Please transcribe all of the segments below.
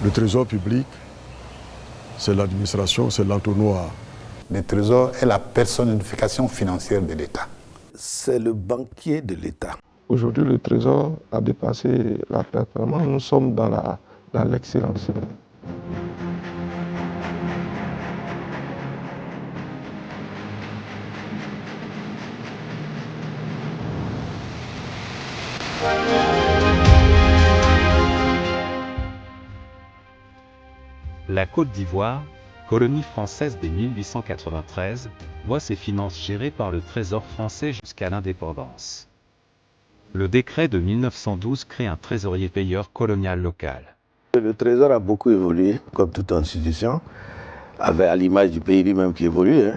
Le trésor public, c'est l'administration, c'est l'entonnoir. Le trésor est la personnification financière de l'État. C'est le banquier de l'État. Aujourd'hui, le trésor a dépassé la performance. Nous sommes dans l'excellence. La Côte d'Ivoire, colonie française dès 1893, voit ses finances gérées par le Trésor français jusqu'à l'indépendance. Le décret de 1912 crée un trésorier payeur colonial local. Le Trésor a beaucoup évolué, comme toute institution, à l'image du pays lui-même qui évolue.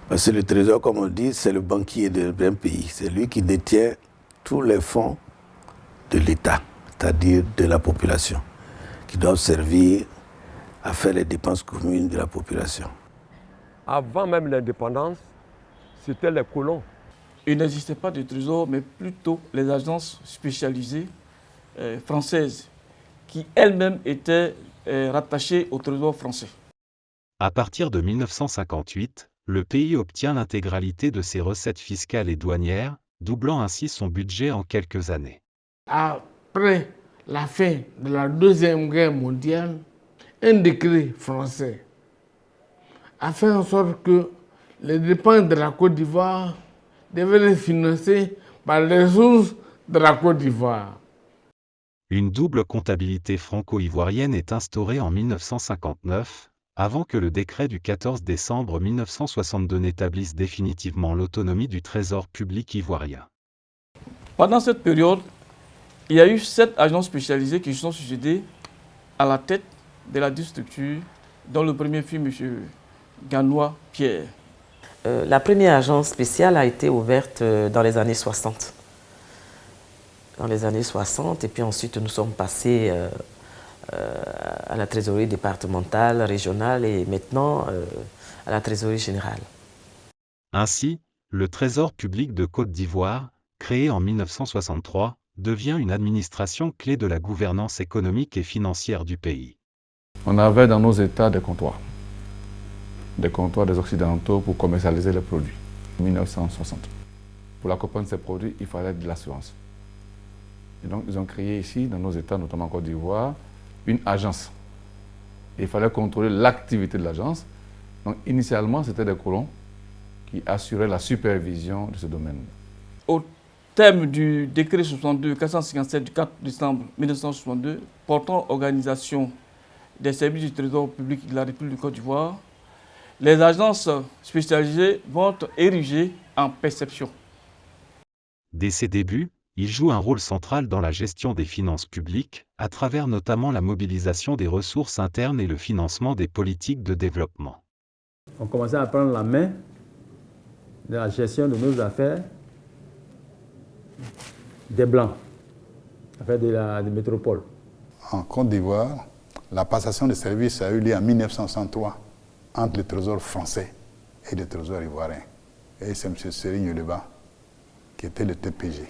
Parce que le Trésor, comme on dit, c'est le banquier d'un pays. C'est lui qui détient tous les fonds de l'État, c'est-à-dire de la population, qui doivent servir à faire les dépenses communes de la population. Avant même l'indépendance, c'était les colons. Il n'existait pas de trésor, mais plutôt les agences spécialisées françaises qui elles-mêmes étaient rattachées au trésor français. À partir de 1958, le pays obtient l'intégralité de ses recettes fiscales et douanières, doublant ainsi son budget en quelques années. Après la fin de la Deuxième Guerre mondiale, un décret français a fait en sorte que les dépenses de la Côte d'Ivoire devaient être financées par les ressources de la Côte d'Ivoire. Une double comptabilité franco-ivoirienne est instaurée en 1959, avant que le décret du 14 décembre 1962 n'établisse définitivement l'autonomie du trésor public ivoirien. Pendant cette période, il y a eu 7 agences spécialisées qui se sont succédées à la tête de la structure, dont le premier fut M. Ganois Pierre. La première agence spéciale a été ouverte dans les années 60. Et puis ensuite nous sommes passés à la trésorerie départementale, régionale et maintenant à la trésorerie générale. Ainsi, le Trésor public de Côte d'Ivoire, créé en 1963, devient une administration clé de la gouvernance économique et financière du pays. On avait dans nos États des comptoirs des Occidentaux pour commercialiser les produits, en 1960. Pour la commande de ces produits, il fallait de l'assurance. Et donc, ils ont créé ici, dans nos États, notamment en Côte d'Ivoire, une agence. Et il fallait contrôler l'activité de l'agence. Donc, initialement, c'était des colons qui assuraient la supervision de ce domaine. Au terme du décret 62-457 du 4 décembre 1962, portant organisation des services du Trésor public de la République de Côte d'Ivoire, les agences spécialisées vont être érigées en perception. Dès ses débuts, il joue un rôle central dans la gestion des finances publiques, à travers notamment la mobilisation des ressources internes et le financement des politiques de développement. On commençait à prendre la main de la gestion de nos affaires des Blancs, affaires des métropoles. En Côte d'Ivoire, la passation de services a eu lieu en 1963 entre le trésor français et le trésor ivoirien. Et c'est M. Serigne Yoleba qui était le TPG,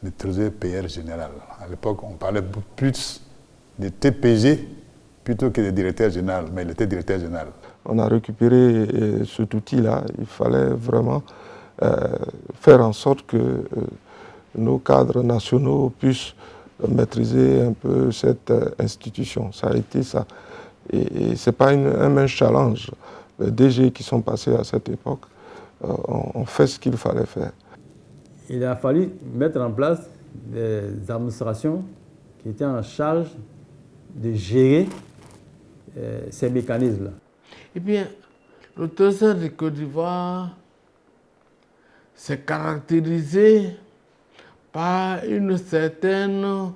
le trésorier payeur général. À l'époque, on parlait plus de TPG plutôt que de directeur général, mais il était directeur général. On a récupéré cet outil-là. Il fallait vraiment faire en sorte que nos cadres nationaux puissent maîtriser un peu cette institution. Ça a été ça. Et ce n'est pas un mince challenge. Les DG qui sont passés à cette époque ont fait ce qu'il fallait faire. Il a fallu mettre en place des administrations qui étaient en charge de gérer ces mécanismes-là. Eh bien, le Trésor de Côte d'Ivoire s'est caractérisé par une certaine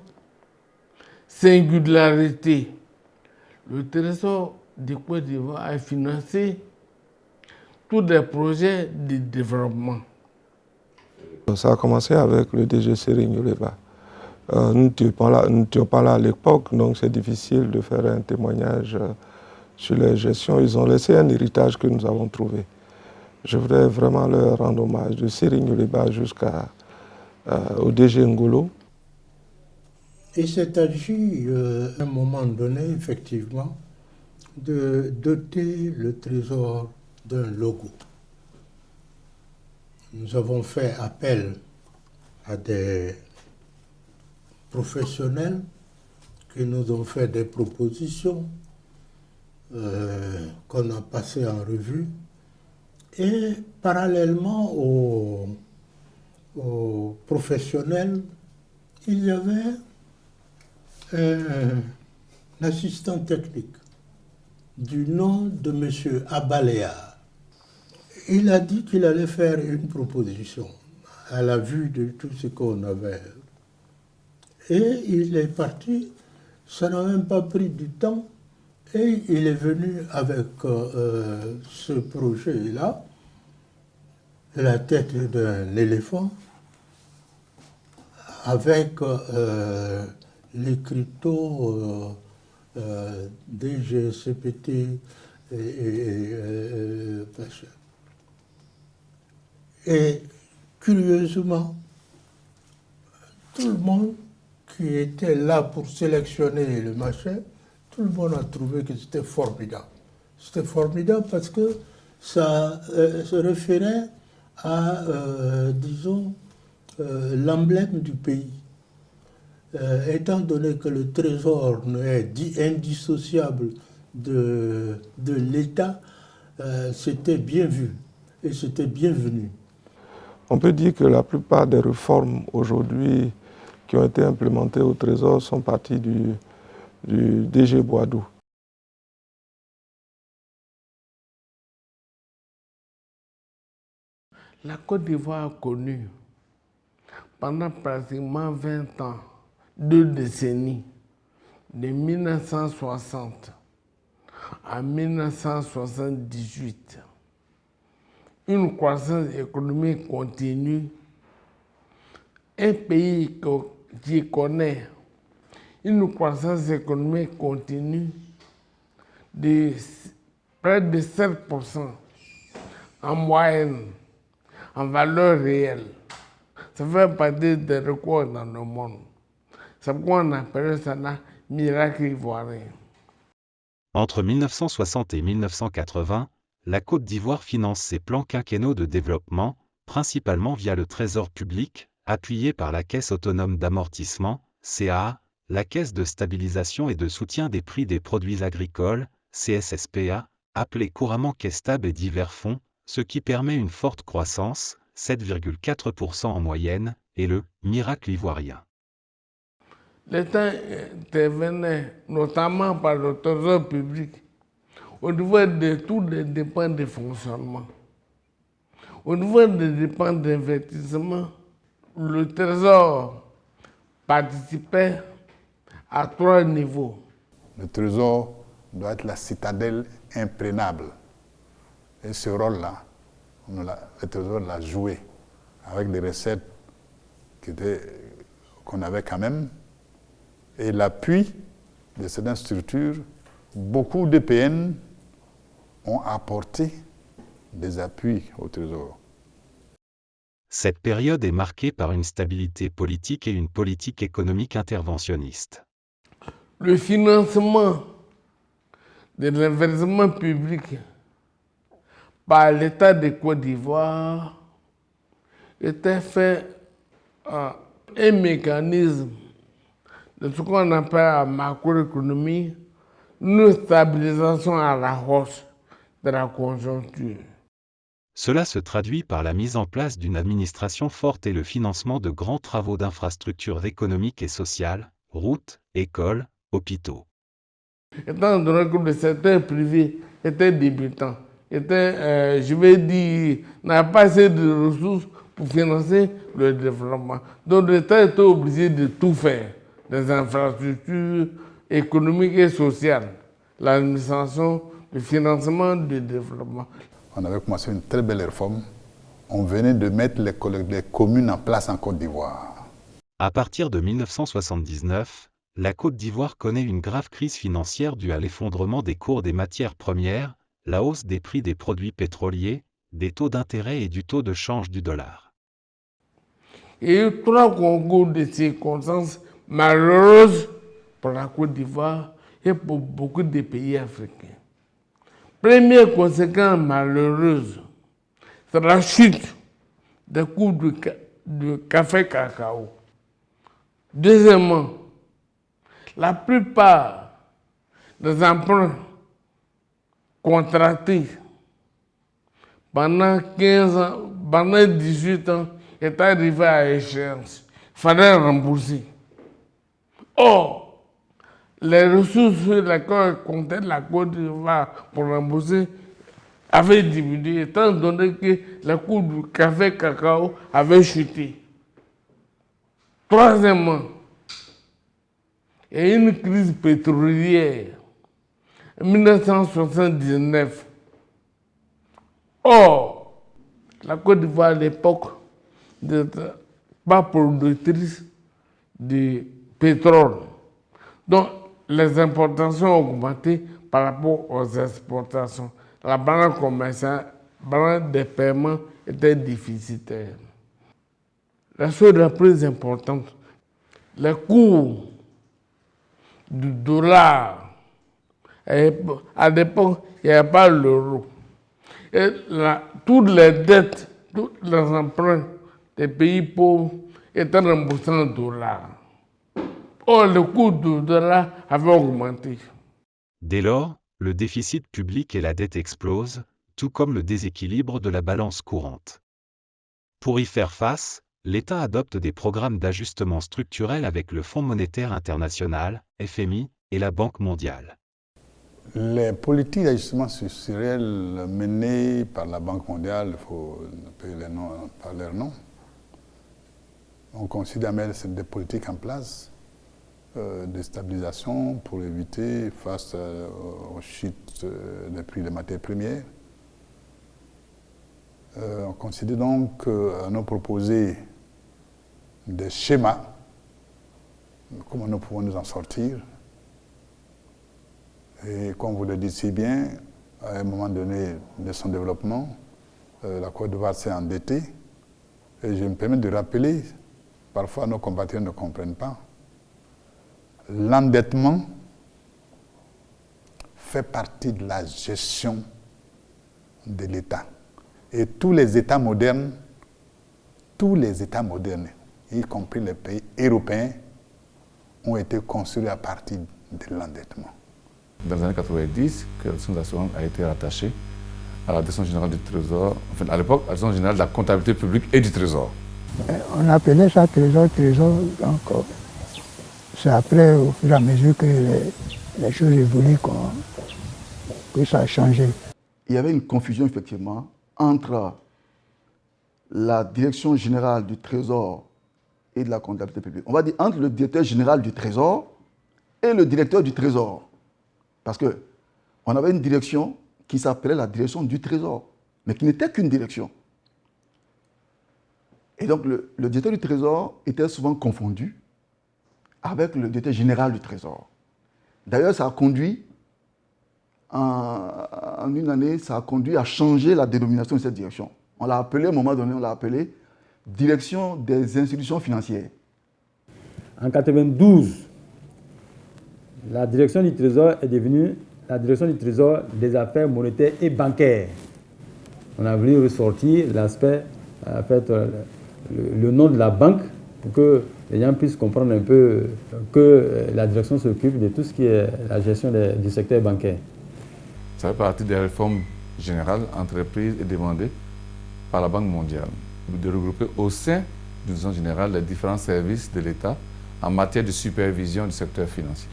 singularité. Le Trésor de Côte d'Ivoire a financé tous les projets de développement. Ça a commencé avec le DG Serigne Yoleba. Nous n'étions pas là à l'époque, donc c'est difficile de faire un témoignage sur la gestion. Ils ont laissé un héritage que nous avons trouvé. Je voudrais vraiment leur rendre hommage, de Serigne Yoleba jusqu'au DG Ngolo. Il s'est agi, à un moment donné, effectivement, de doter le Trésor d'un logo. Nous avons fait appel à des professionnels qui nous ont fait des propositions qu'on a passées en revue. Et parallèlement aux professionnels, il y avait un assistant technique du nom de M. Abaléa. Il a dit qu'il allait faire une proposition à la vue de tout ce qu'on avait. Et il est parti, ça n'a même pas pris du temps, et il est venu avec ce projet-là, la tête d'un éléphant, avec l'écriteau DGCPT et curieusement, tout le monde qui était là pour sélectionner le machin, tout le monde a trouvé que c'était formidable. C'était formidable parce que ça se référait à, disons, l'emblème du pays. Étant donné que le trésor est indissociable de l'État, c'était bien vu et c'était bienvenu. On peut dire que la plupart des réformes aujourd'hui qui ont été implémentées au Trésor sont parties du DG Boadou. La Côte d'Ivoire a connu pendant pratiquement 20 ans, 2 décennies, de 1960 à 1978, une croissance économique continue, un pays qui connaît une croissance économique continue de près de 7% en moyenne, en valeur réelle. Ça fait partie des records dans le monde. C'est pourquoi on appelle ça un miracle ivoirien. Entre 1960 et 1980, la Côte d'Ivoire finance ses plans quinquennaux de développement, principalement via le Trésor public, appuyé par la Caisse autonome d'amortissement, CAA, la Caisse de stabilisation et de soutien des prix des produits agricoles, CSSPA, appelée couramment Caisse-Tab et divers fonds, ce qui permet une forte croissance, 7,4% en moyenne, et le « miracle ivoirien ». L'État intervenait notamment par le Trésor public au niveau de tous les dépenses de fonctionnement. Au niveau des dépenses d'investissement, le Trésor participait à 3 niveaux. Le Trésor doit être la citadelle imprégnable. Et ce rôle-là, le Trésor l'a joué avec des recettes qu'on avait quand même. Et l'appui de certaines structures, beaucoup d'EPN ont apporté des appuis au Trésor. Cette période est marquée par une stabilité politique et une politique économique interventionniste. Le financement de l'investissement public par l'État de Côte d'Ivoire était fait un mécanisme de ce qu'on appelle la macroéconomie, une stabilisation à la hausse de la conjoncture. Cela se traduit par la mise en place d'une administration forte et le financement de grands travaux d'infrastructures économiques et sociales, routes, écoles, hôpitaux. Étant donné que le secteur privé était débutant, je vais dire, n'avait pas assez de ressources pour financer le développement. Donc l'État était obligé de tout faire, des infrastructures économiques et sociales, l'administration, le financement du développement. On avait commencé une très belle réforme. On venait de mettre les communes en place en Côte d'Ivoire. À partir de 1979, la Côte d'Ivoire connaît une grave crise financière due à l'effondrement des cours des matières premières, la hausse des prix des produits pétroliers, des taux d'intérêt et du taux de change du dollar. Il y a eu 3 concours de circonstances malheureuse pour la Côte d'Ivoire et pour beaucoup de pays africains. Première conséquence malheureuse, c'est la chute des cours de café-cacao. Deuxièmement, la plupart des emprunts contractés pendant 15 ans, pendant 18 ans, est arrivé à échéance. Il fallait rembourser. Or, les ressources sur lesquelles comptait la Côte d'Ivoire pour rembourser avaient diminué, étant donné que le cours du café-cacao avait chuté. Troisièmement, il y a eu une crise pétrolière en 1979. Or, la Côte d'Ivoire à l'époque n'était pas productrice de pétrole. Donc, les importations ont augmenté par rapport aux exportations. La balance commerciale, la balance des paiements était déficitaire. La chose la plus importante, le cours du dollar. À l'époque, il n'y avait pas l'euro. Et toutes les dettes, tous les emprunts des pays pauvres étaient remboursés en dollars. Or, le cours du dollar avait augmenté. Dès lors, le déficit public et la dette explosent, tout comme le déséquilibre de la balance courante. Pour y faire face, l'État adopte des programmes d'ajustement structurel avec le Fonds monétaire international, FMI, et la Banque mondiale. Les politiques d'ajustement structurel menées par la Banque mondiale, il faut appeler les noms par leur nom, on considère mettre des politiques en place de stabilisation pour éviter face aux chutes des prix des matières premières. On considère donc à nous proposer des schémas, comment nous pouvons nous en sortir. Et comme vous le dites si bien, à un moment donné de son développement, la Côte d'Ivoire s'est endettée. Et je me permets de rappeler, parfois nos compatriotes ne comprennent pas, l'endettement fait partie de la gestion de l'État. Et tous les États modernes, y compris les pays européens, ont été construits à partir de l'endettement. Dans les années 90, que l'assurance a été rattachée à la Direction générale du Trésor, enfin à l'époque, à la Direction générale de la comptabilité publique et du Trésor. On appelait ça Trésor, donc c'est après, au fur et à mesure que les choses évoluent, que ça a changé. Il y avait une confusion effectivement entre la Direction générale du Trésor et de la comptabilité publique. On va dire entre le directeur général du Trésor et le directeur du Trésor. Parce qu'on avait une direction qui s'appelait la direction du Trésor, mais qui n'était qu'une direction. Et donc le directeur du Trésor était souvent confondu avec le directeur général du Trésor. D'ailleurs, ça a conduit, en une année, ça a conduit à changer la dénomination de cette direction. On l'a appelé, à un moment donné, on l'a appelé Direction des institutions financières. En 1992, la direction du Trésor est devenue la direction du Trésor des affaires monétaires et bancaires. On a voulu ressortir l'aspect, en fait, le nom de la banque pour que les gens puissent comprendre un peu que la direction s'occupe de tout ce qui est la gestion du secteur bancaire. Ça fait partie des réformes générales entreprises et demandées par la Banque mondiale, de regrouper au sein d'une direction générale les différents services de l'État en matière de supervision du secteur financier.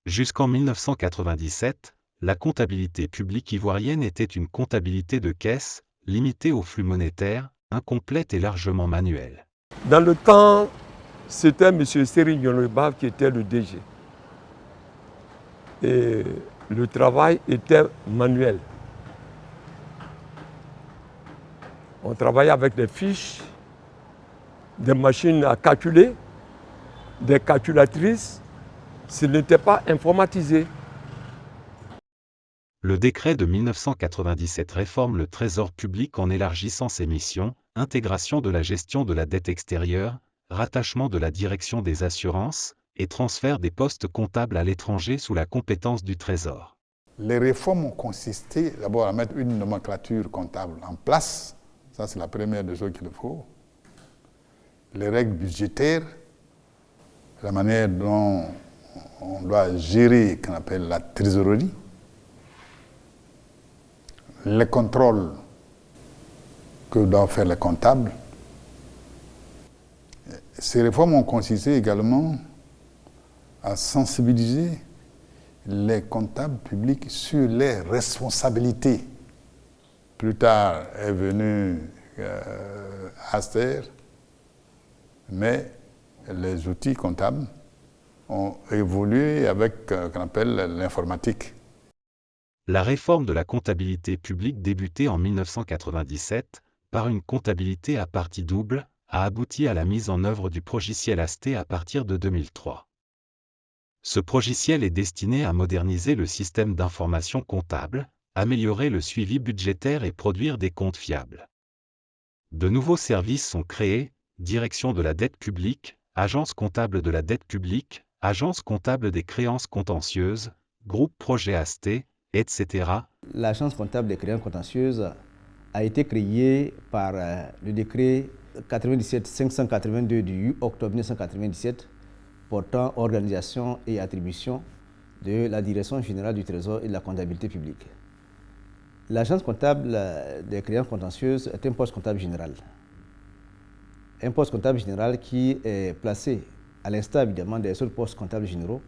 Jusqu'en 1997, la comptabilité publique ivoirienne était une comptabilité de caisse, limitée au flux monétaire, incomplète et largement manuelle. Dans le temps, c'était M. Serigne Yonreba qui était le DG. Et le travail était manuel. On travaillait avec des fiches, des machines à calculer, des calculatrices. Ce n'était pas informatisé. Le décret de 1997 réforme le Trésor public en élargissant ses missions, intégration de la gestion de la dette extérieure, rattachement de la direction des assurances, et transfert des postes comptables à l'étranger sous la compétence du Trésor. Les réformes ont consisté d'abord à mettre une nomenclature comptable en place. Ça, c'est la première des choses qu'il faut. Les règles budgétaires, la manière dont on doit gérer ce qu'on appelle la trésorerie, les contrôles que doivent faire les comptables. Ces réformes ont consisté également à sensibiliser les comptables publics sur les responsabilités. Plus tard est venu Aster, mais les outils comptables ont évolué avec ce qu'on appelle l'informatique. La réforme de la comptabilité publique débutée en 1997 par une comptabilité à partie double a abouti à la mise en œuvre du progiciel ASTE à partir de 2003. Ce progiciel est destiné à moderniser le système d'information comptable, améliorer le suivi budgétaire et produire des comptes fiables. De nouveaux services sont créés, Direction de la dette publique, Agence comptable de la dette publique, Agence comptable des créances contentieuses, Groupe Projet ASTE, etc. L'Agence comptable des créances contentieuses a été créée par le décret 97-582 du 8 octobre 1997 portant organisation et attribution de la Direction générale du Trésor et de la comptabilité publique. L'Agence comptable des créances contentieuses est un poste comptable général. Un poste comptable général qui est placé, à l'instar évidemment des autres postes comptables généraux,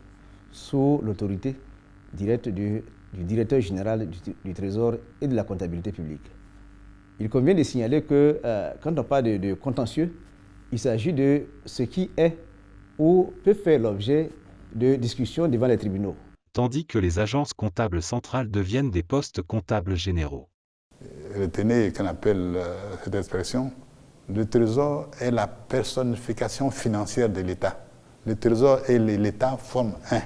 sous l'autorité directe du directeur général du Trésor et de la comptabilité publique. Il convient de signaler que quand on parle de contentieux, il s'agit de ce qui est ou peut faire l'objet de discussions devant les tribunaux. Tandis que les agences comptables centrales deviennent des postes comptables généraux. Retenez qu'on appelle cette expression, le Trésor est la personnification financière de l'État. Le Trésor et l'État forment un.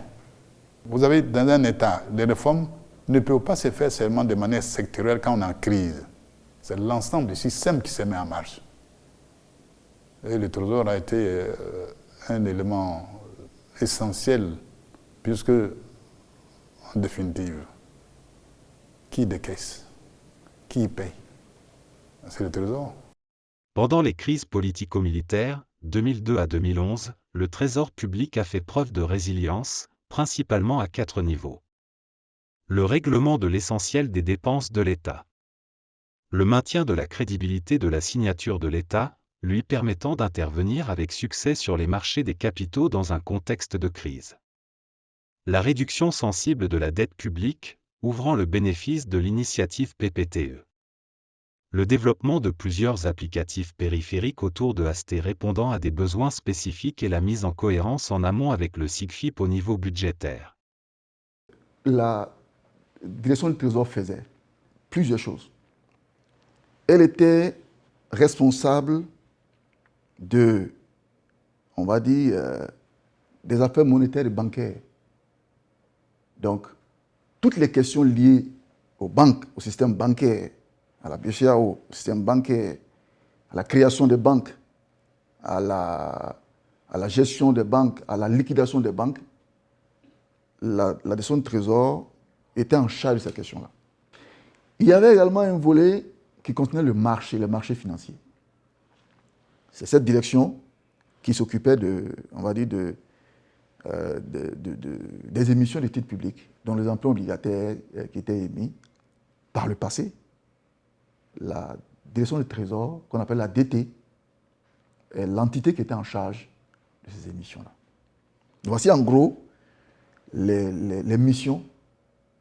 Vous avez dans un État, les réformes ne peuvent pas se faire seulement de manière sectorielle quand on est en crise. C'est l'ensemble du système qui se met en marche. Et le Trésor a été un élément essentiel, puisque, en définitive, qui décaisse? Qui paye? C'est le Trésor. Pendant les crises politico-militaires, 2002 à 2011, le Trésor public a fait preuve de résilience, principalement à 4 niveaux. Le règlement de l'essentiel des dépenses de l'État. Le maintien de la crédibilité de la signature de l'État, lui permettant d'intervenir avec succès sur les marchés des capitaux dans un contexte de crise. La réduction sensible de la dette publique, ouvrant le bénéfice de l'initiative PPTE. Le développement de plusieurs applicatifs périphériques autour de ASTE répondant à des besoins spécifiques et la mise en cohérence en amont avec le SIGFIP au niveau budgétaire. La direction du Trésor faisait plusieurs choses. Elle était responsable de, on va dire, des affaires monétaires et bancaires. Donc, toutes les questions liées aux banques, au système bancaire, à la BCAO, au système bancaire, à la création des banques, à la gestion des banques, à la liquidation des banques, la direction du Trésor était en charge de ces questions-là. Il y avait également un volet qui contenait le marché financier. C'est cette direction qui s'occupait on va dire, des émissions de titres publics, dont les emprunts obligataires qui étaient émis par le passé. La direction du Trésor, qu'on appelle la DT, est l'entité qui était en charge de ces émissions-là. Voici en gros les missions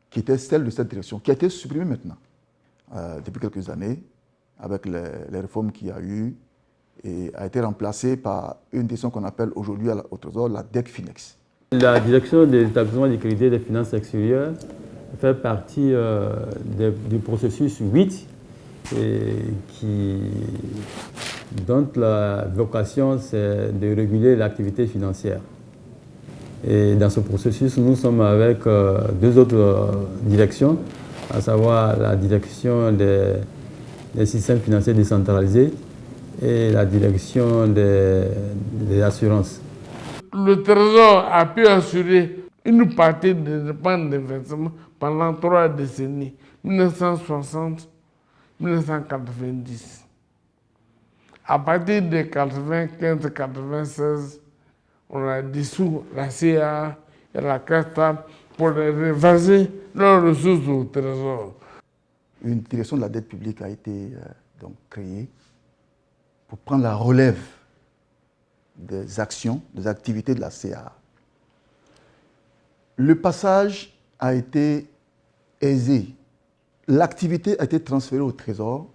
qui étaient celles de cette direction, qui a été supprimée maintenant, depuis quelques années, avec les réformes qu'il y a eu, et a été remplacée par une direction qu'on appelle aujourd'hui au Trésor la DECFINEX. La direction des établissements de crédit et des finances extérieures fait partie du processus 8, dont la vocation c'est de réguler l'activité financière. Et dans ce processus, nous sommes avec deux autres directions, à savoir la direction des systèmes financiers décentralisés et la direction des assurances. Le Trésor a pu assurer une partie des dépenses d'investissement pendant 3 décennies, 1960-1990. À partir de 95-96, on a dissous la CA et la CASTA pour reverser leurs ressources au Trésor. Une direction de la dette publique a été donc créée pour prendre la relève des actions, des activités de la CA. Le passage a été aisé. L'activité a été transférée au Trésor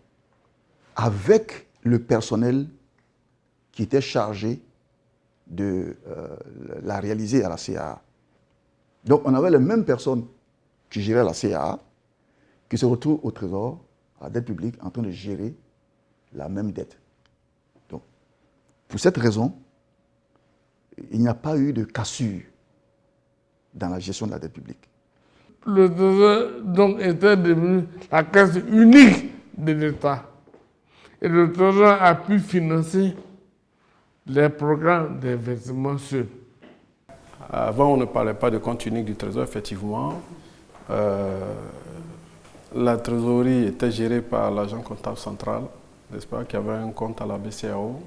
avec le personnel qui était chargé de la réaliser à la CA. Donc on avait les mêmes personnes qui géraient la CA, qui se retrouvent au Trésor, à la dette publique, en train de gérer la même dette. Donc, pour cette raison, il n'y a pas eu de cassure dans la gestion de la dette publique. Le Trésor donc était devenu la caisse unique de l'État. Et le Trésor a pu financer les programmes d'investissement seul. Avant, on ne parlait pas de compte unique du Trésor, effectivement. La trésorerie était gérée par l'agent comptable central, n'est-ce pas, qui avait un compte à la BCEAO,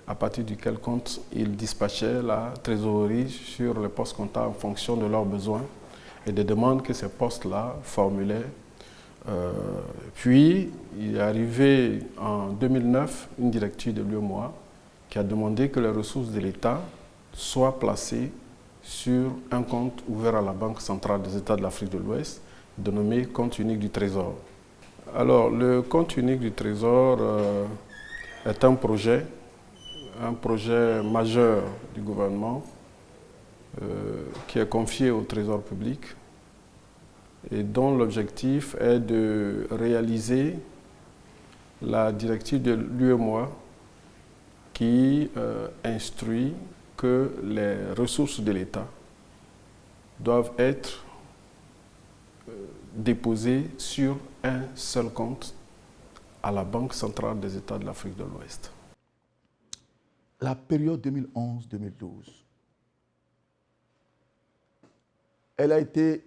à partir duquel compte il dispatchait la trésorerie sur les postes comptables en fonction de leurs besoins et des demandes que ces postes-là formulaient. Puis, il est arrivé en 2009 une directive de l'UEMOA qui a demandé que les ressources de l'État soient placées sur un compte ouvert à la Banque centrale des États de l'Afrique de l'Ouest, dénommé compte unique du Trésor. Alors, le compte unique du Trésor est un projet majeur du gouvernement qui est confié au Trésor public et dont l'objectif est de réaliser la directive de l'UEMOA qui instruit que les ressources de l'État doivent être déposées sur un seul compte à la Banque centrale des États de l'Afrique de l'Ouest. La période 2011-2012, elle a été,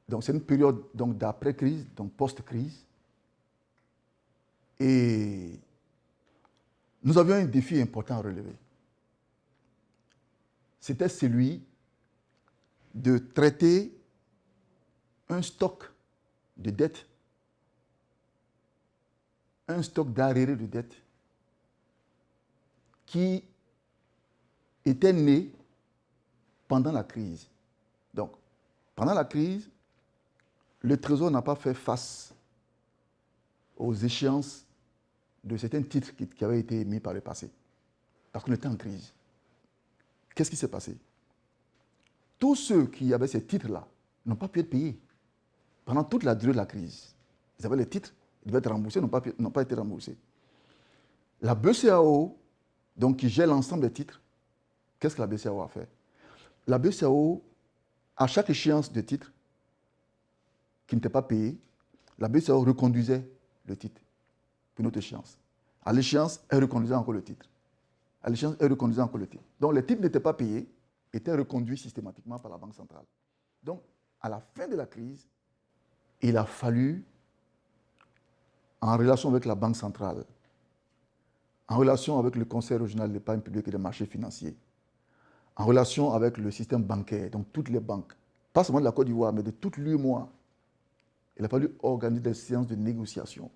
donc c'est une période d'après-crise, donc post-crise, et nous avions un défi important à relever. C'était celui de traiter un stock de dettes, un stock d'arriérés de dettes qui était né pendant la crise. Donc, pendant la crise, le Trésor n'a pas fait face aux échéances de certains titres qui avaient été émis par le passé, parce qu'on était en crise. Qu'est-ce qui s'est passé? Tous ceux qui avaient ces titres-là n'ont pas pu être payés pendant toute la durée de la crise. Ils avaient les titres, ils devaient être remboursés, n'ont pas été remboursés. La BCEAO, donc qui gère l'ensemble des titres, qu'est-ce que la BCEAO a fait? La BCEAO, à chaque échéance de titre qui n'était pas payé, la BCEAO reconduisait le titre pour une autre échéance. À l'échéance, elle reconduisait encore le titre. À l'échéance, elle reconduisait encore le titre. Donc les titres n'étaient pas payés, étaient reconduits systématiquement par la Banque centrale. Donc, à la fin de la crise, il a fallu, en relation avec la Banque centrale, en relation avec le Conseil régional de l'épargne publique et des marchés financiers, en relation avec le système bancaire, donc toutes les banques, pas seulement de la Côte d'Ivoire, mais de toute l'UEMOA, il a fallu organiser des séances de négociation,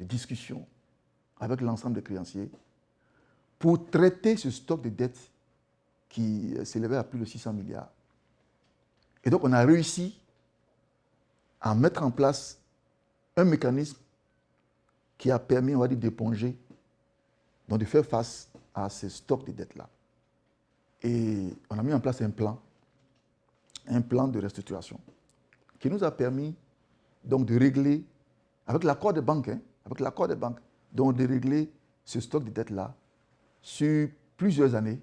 de discussion avec l'ensemble des créanciers pour traiter ce stock de dettes qui s'élevait à plus de 600 milliards. Et donc on a réussi à mettre en place un mécanisme qui a permis, on va dire, d'éponger, donc de faire face à ces stocks de dettes-là. Et on a mis en place un plan de restructuration qui nous a permis donc de régler, avec l'accord des banques, donc de régler ce stock de dettes-là sur plusieurs années.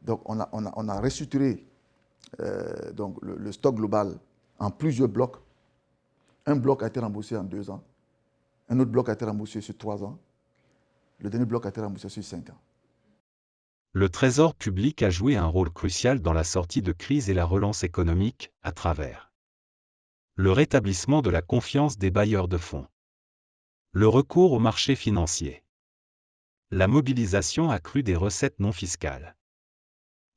Donc on a restructuré donc le stock global en plusieurs blocs. Un bloc a été remboursé en 2 ans. Un autre bloc a été remboursé sur 3 ans. Le dernier bloc a été remboursé sur 5 ans. Le Trésor public a joué un rôle crucial dans la sortie de crise et la relance économique, à travers le rétablissement de la confiance des bailleurs de fonds, le recours aux marchés financiers, la mobilisation accrue des recettes non fiscales,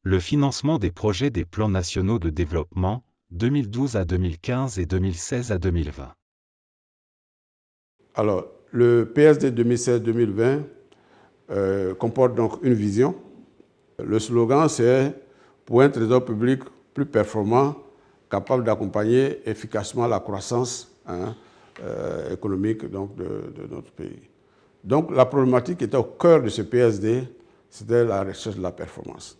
le financement des projets des plans nationaux de développement, 2012 à 2015 et 2016 à 2020. Alors, le PSD 2016-2020 comporte donc une vision. Le slogan, c'est « Pour un trésor public plus performant, capable d'accompagner efficacement la croissance économique donc, de notre pays ». Donc, la problématique qui était au cœur de ce PSD, c'était la recherche de la performance.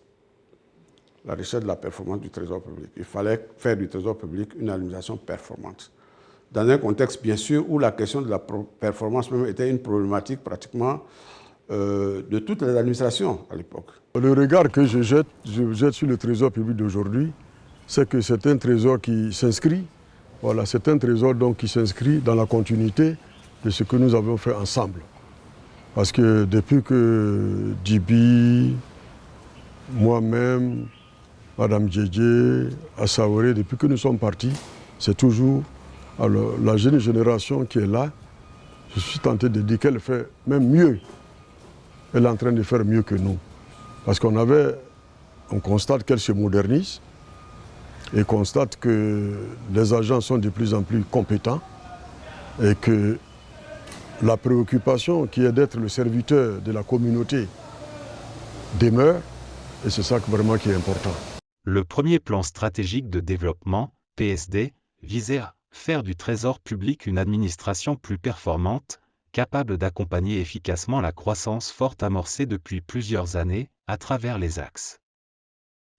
La recherche de la performance du trésor public. Il fallait faire du trésor public une administration performante. Dans un contexte, bien sûr, où la question de la performance même était une problématique pratiquement de toutes les administrations à l'époque. Le regard que je jette sur le trésor public d'aujourd'hui, c'est que c'est un trésor qui s'inscrit, voilà, c'est un trésor donc qui s'inscrit dans la continuité de ce que nous avons fait ensemble. Parce que depuis que Djibi, moi-même, Madame Djedje, Assaouré, depuis que nous sommes partis, c'est toujours alors, la jeune génération qui est là. Je suis tenté de dire qu'elle fait même mieux. Elle est en train de faire mieux que nous. Parce qu'on constate qu'elle se modernise et constate que les agents sont de plus en plus compétents et que la préoccupation qui est d'être le serviteur de la communauté demeure et c'est ça vraiment qui est important. Le premier plan stratégique de développement, PSD, visait à faire du trésor public une administration plus performante, capable d'accompagner efficacement la croissance forte amorcée depuis plusieurs années, à travers les axes.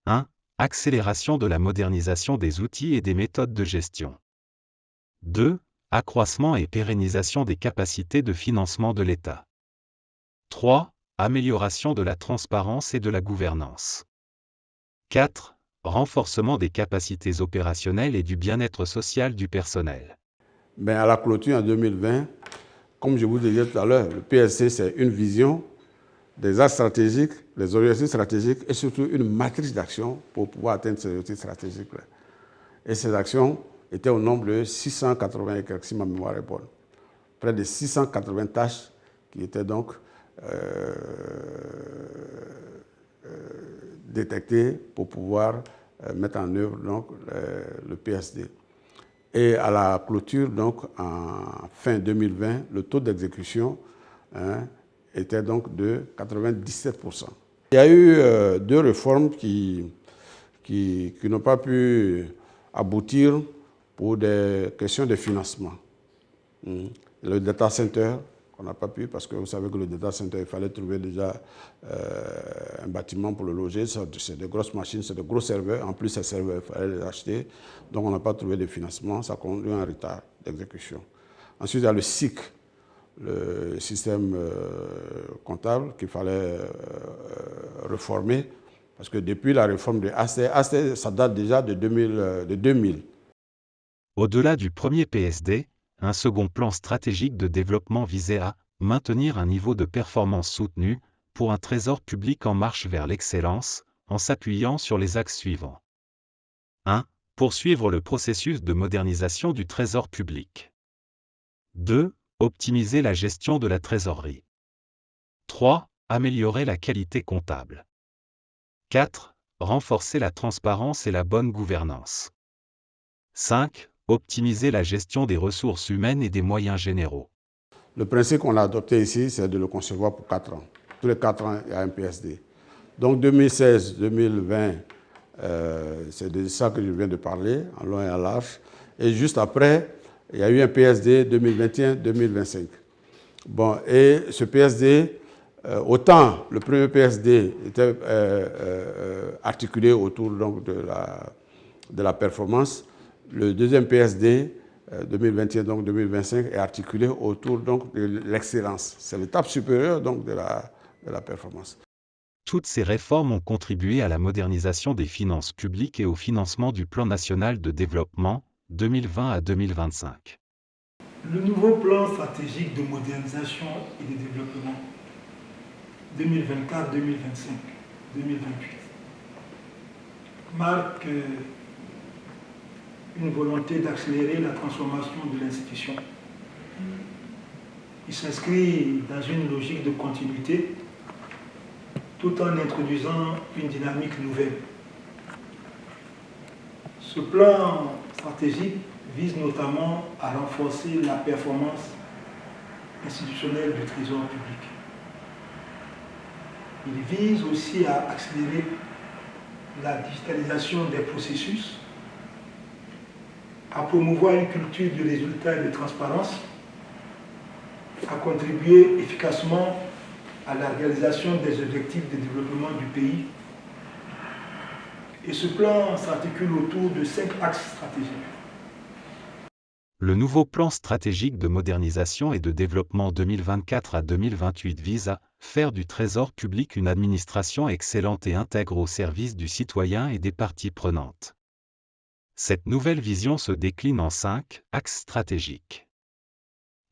1. Accélération de la modernisation des outils et des méthodes de gestion. 2. Accroissement et pérennisation des capacités de financement de l'État. 3. Amélioration de la transparence et de la gouvernance. 4. Renforcement des capacités opérationnelles et du bien-être social du personnel. Mais à la clôture en 2020, comme je vous disais tout à l'heure, le PSC, c'est une vision, des axes stratégiques, des objectifs stratégiques et surtout une matrice d'action pour pouvoir atteindre ces objectifs stratégiques. Et ces actions étaient au nombre de 680 et quelques, si ma mémoire est bonne. Près de 680 tâches qui étaient donc détectées pour pouvoir mettre en œuvre donc, le PSD. Et à la clôture, donc en fin 2020, le taux d'exécution était donc de 97%. Il y a eu deux réformes qui n'ont pas pu aboutir pour des questions de financement. Le data center, on n'a pas pu, parce que vous savez que le data center, il fallait trouver déjà un bâtiment pour le loger. C'est de grosses machines, c'est de gros serveurs. En plus, ces serveurs, il fallait les acheter. Donc, on n'a pas trouvé de financement. Ça conduit à un retard d'exécution. Ensuite, il y a le SIC, le système comptable qu'il fallait reformer. Parce que depuis la réforme de AST, ça date déjà de 2000. Au-delà du premier PSD, un second plan stratégique de développement visait à maintenir un niveau de performance soutenu pour un trésor public en marche vers l'excellence, en s'appuyant sur les axes suivants. 1. Poursuivre le processus de modernisation du trésor public. 2. Optimiser la gestion de la trésorerie. 3. Améliorer la qualité comptable. 4. Renforcer la transparence et la bonne gouvernance. 5. Optimiser la gestion des ressources humaines et des moyens généraux. Le principe qu'on a adopté ici, c'est de le concevoir pour 4 ans. Tous les 4 ans, il y a un PSD. Donc 2016-2020, c'est de ça que je viens de parler, en long et en large. Et juste après, il y a eu un PSD 2021-2025. Bon, et ce PSD, autant le premier PSD était articulé autour donc, de la performance, le deuxième PSD 2021-2025 est articulé autour donc, de l'excellence. C'est l'étape supérieure donc, de la performance. Toutes ces réformes ont contribué à la modernisation des finances publiques et au financement du Plan national de développement 2020 à 2025. Le nouveau plan stratégique de modernisation et de développement 2024-2025 2028 marque une volonté d'accélérer la transformation de l'institution. Il s'inscrit dans une logique de continuité tout en introduisant une dynamique nouvelle. Ce plan stratégique vise notamment à renforcer la performance institutionnelle du Trésor public. Il vise aussi à accélérer la digitalisation des processus, à promouvoir une culture du résultat et de transparence, à contribuer efficacement à la réalisation des objectifs de développement du pays. Et ce plan s'articule autour de 5 axes stratégiques. Le nouveau plan stratégique de modernisation et de développement 2024 à 2028 vise à faire du Trésor public une administration excellente et intègre au service du citoyen et des parties prenantes. Cette nouvelle vision se décline en 5 axes stratégiques.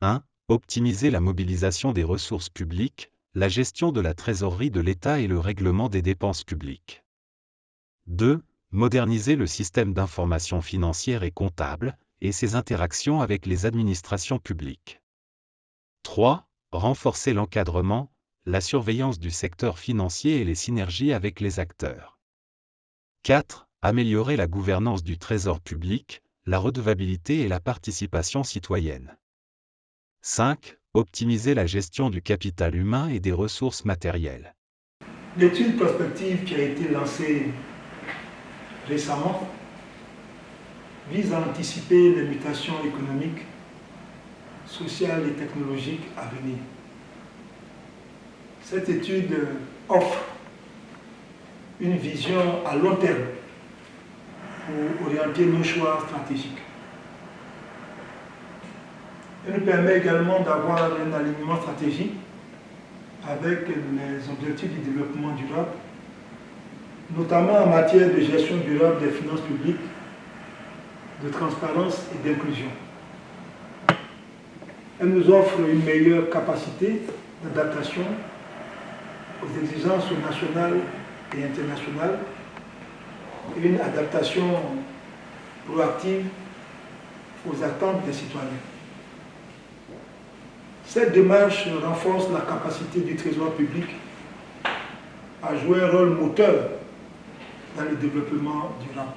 1. Optimiser la mobilisation des ressources publiques, la gestion de la trésorerie de l'État et le règlement des dépenses publiques. 2. Moderniser le système d'information financière et comptable, et ses interactions avec les administrations publiques. 3. Renforcer l'encadrement, la surveillance du secteur financier et les synergies avec les acteurs. 4. Améliorer la gouvernance du Trésor public, la redevabilité et la participation citoyenne. 5. Optimiser la gestion du capital humain et des ressources matérielles. L'étude prospective qui a été lancée récemment vise à anticiper les mutations économiques, sociales et technologiques à venir. Cette étude offre une vision à long terme pour orienter nos choix stratégiques. Elle nous permet également d'avoir un alignement stratégique avec les objectifs du développement durable, notamment en matière de gestion durable des finances publiques, de transparence et d'inclusion. Elle nous offre une meilleure capacité d'adaptation aux exigences nationales et internationales et une adaptation proactive aux attentes des citoyens. Cette démarche renforce la capacité du Trésor public à jouer un rôle moteur dans le développement durable.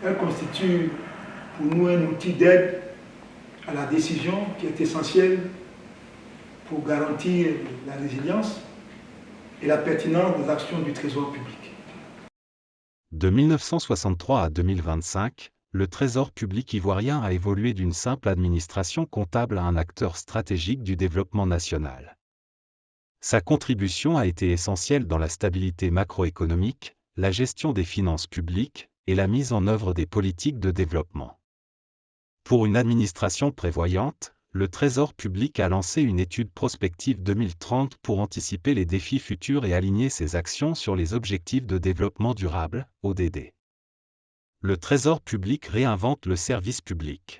Elle constitue pour nous un outil d'aide à la décision qui est essentiel pour garantir la résilience et la pertinence des actions du Trésor public. De 1963 à 2025, le Trésor public ivoirien a évolué d'une simple administration comptable à un acteur stratégique du développement national. Sa contribution a été essentielle dans la stabilité macroéconomique, la gestion des finances publiques et la mise en œuvre des politiques de développement. Pour une administration prévoyante, le Trésor public a lancé une étude prospective 2030 pour anticiper les défis futurs et aligner ses actions sur les objectifs de développement durable, ODD. Le Trésor public réinvente le service public.